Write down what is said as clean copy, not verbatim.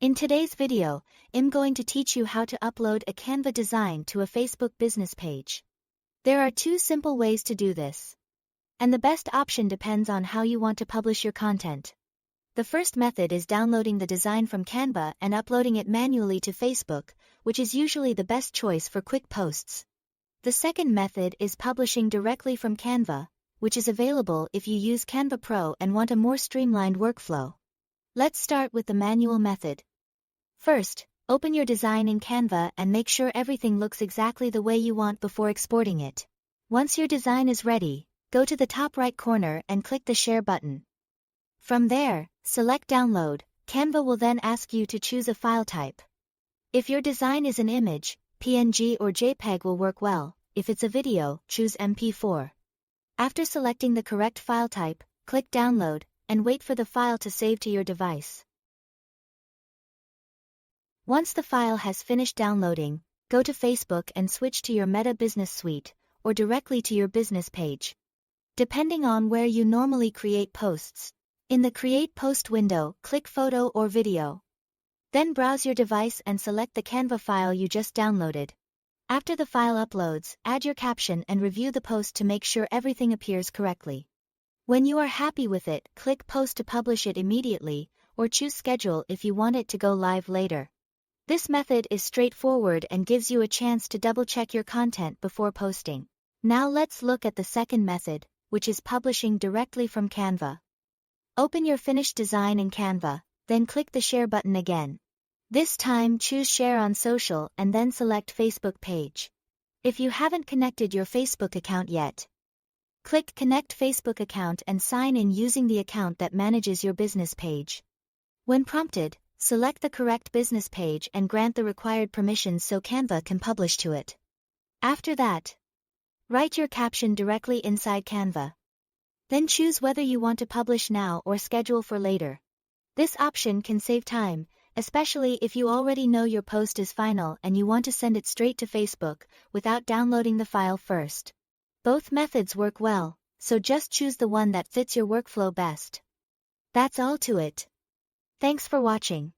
In today's video, I'm going to teach you how to upload a Canva design to a Facebook business page. There are two simple ways to do this. And the best option depends on how you want to publish your content. The first method is downloading the design from Canva and uploading it manually to Facebook, which is usually the best choice for quick posts. The second method is publishing directly from Canva, which is available if you use Canva Pro and want a more streamlined workflow. Let's start with the manual method. First, open your design in Canva and make sure everything looks exactly the way you want before exporting it. Once your design is ready, go to the top right corner and click the Share button. From there, select Download. Canva will then ask you to choose a file type. If your design is an image, PNG or JPEG will work well. If it's a video, choose MP4. After selecting the correct file type, click Download, and wait for the file to save to your device. Once the file has finished downloading, go to Facebook and switch to your Meta Business Suite, or directly to your business page. Depending on where you normally create posts. In the Create Post window, click Photo or Video. Then browse your device and select the Canva file you just downloaded. After the file uploads, add your caption and review the post to make sure everything appears correctly. When you are happy with it, click Post to publish it immediately, or choose Schedule if you want it to go live later. This method is straightforward and gives you a chance to double-check your content before posting. Now let's look at the second method, which is publishing directly from Canva. Open your finished design in Canva, then click the Share button again. This time choose Share on Social and then select Facebook page. If you haven't connected your Facebook account yet, click Connect Facebook account and sign in using the account that manages your business page. When prompted, select the correct business page and grant the required permissions so Canva can publish to it. After that, write your caption directly inside Canva. Then choose whether you want to publish now or schedule for later. This option can save time, especially if you already know your post is final and you want to send it straight to Facebook without downloading the file first. Both methods work well, so just choose the one that fits your workflow best. That's all to it. Thanks for watching.